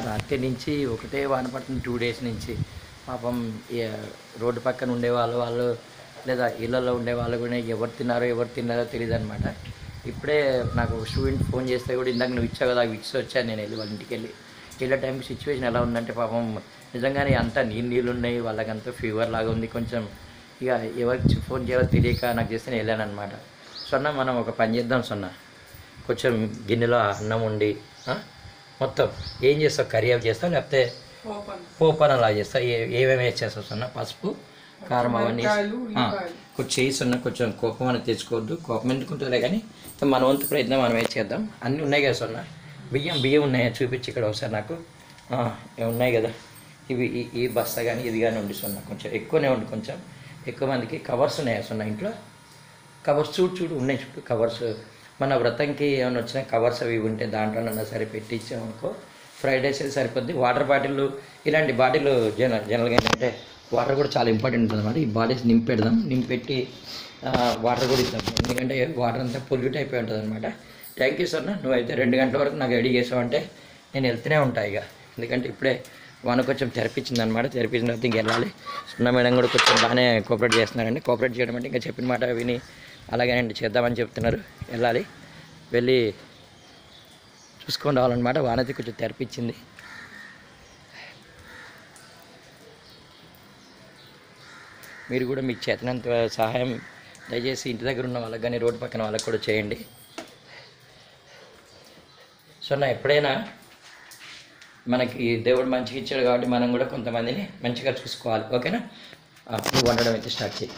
రాత్రి నుంచి ఒకటే వాన పడుతుంది 2 డేస్ నుంచి. పాపం రోడ్డు పక్కన ఉండేవాళ్ళు లేదా ఇళ్ళల్లో ఉండేవాళ్ళు కూడా ఎవరు తిన్నారో తెలియదనమాట. ఇప్పుడే నాకు ఒక స్టూడెంట్ ఫోన్ చేస్తే కూడా ఇందాక నువ్వు ఇచ్చావు కదా విక్స్ వచ్చాను నేను వాళ్ళ ఇంటికి వెళ్ళే టైంకి సిచ్యువేషన్ ఎలా ఉందంటే పాపం నిజంగానే అంతా నీళ్ళు ఉన్నాయి, వాళ్ళకంతా ఫీవర్ లాగా ఉంది. కొంచెం ఇక ఎవరికి ఫోన్ చేయాలో తెలియక నాకు చేస్తే నేను వెళ్ళాను అనమాట. సొన్న మనం ఒక పని చేద్దాం సొన్న, కొంచెం గిన్నెలో అన్నం ఉండి మొత్తం ఏం చేస్తావు, కర్రీ అవి చేస్తావు లేకపోతే పోపన్ అలా చేస్తావు? ఏమేమి వేసేస్తావు సొన్న? పసుపు కారం అవన్నీ కొంచెం చేయిస్తున్నా. కొంచెం కోపం అనేది తెచ్చుకోవద్దు, కోపం ఎందుకుంటుందిలే కానీ మన వంతు ప్రయత్నం మనం చేద్దాం. అన్నీ ఉన్నాయి కదా సొన్న? బియ్యం ఉన్నాయా చూపించి ఇక్కడ ఒకసారి నాకు. ఉన్నాయి కదా ఇవి, ఈ బస్తా కానీ ఇది కానీ ఉండి సొన్న, కొంచెం ఎక్కువనే ఉండి, కొంచెం ఎక్కువ మందికి. కవర్స్ ఉన్నాయా సొన్న ఇంట్లో? కవర్స్ చూడు ఉన్నాయి, చుట్టూ కవర్స్. మన వ్రతంకి ఏమైనా వచ్చినా కవర్స్ అవి ఉంటే దాంట్లోనన్నా సరే పెట్టించామనుకో ఫ్రైడ్ రైస్ సరిపోద్ది. వాటర్ బాటిల్, ఇలాంటి బాటిల్ జనరల్గా ఏంటంటే వాటర్ కూడా చాలా ఇంపార్టెంట్ ఉంటుంది అన్నమాట. ఈ బాటిల్స్ నింపెట్టి వాటర్ కూడా ఇద్దాం, ఎందుకంటే వాటర్ అంతా పొల్యూట్ అయిపోయి ఉంటుంది అనమాట. థ్యాంక్ యూ సొన్న, నువ్వైతే 2 గంటల వరకు నాకు రెడీ చేసావంటే నేను వెళ్తూనే ఉంటాను ఇక, ఎందుకంటే ఇప్పుడే వాన కొంచెం తెరపించింది అనమాట. తెరపించిన తర్వాత ఇంక వెళ్ళాలి. సున్నా మేడం కూడా కొంచెం బాగానే కోఆపరేట్ చేస్తున్నారండి. కోఆపరేట్ చేయడం అంటే ఇంకా చెప్పిన మాట విని అలాగేనండి చేద్దామని చెప్తున్నారు. వెళ్ళి చూసుకొని రావాలన్నమాట. వానతి కొంచెం తెరపించింది. మీరు కూడా మీకు చేతనంత సహాయం దయచేసి ఇంటి దగ్గర ఉన్న వాళ్ళకి కానీ రోడ్డు పక్కన వాళ్ళకి కూడా చేయండి. సో ఎప్పుడైనా మనకి దేవుడు మంచిగా ఇచ్చాడు కాబట్టి మనం కూడా కొంతమందిని మంచిగా చూసుకోవాలి. ఓకేనా? నువ్వు వండడం అయితే స్టార్ట్ చేయి.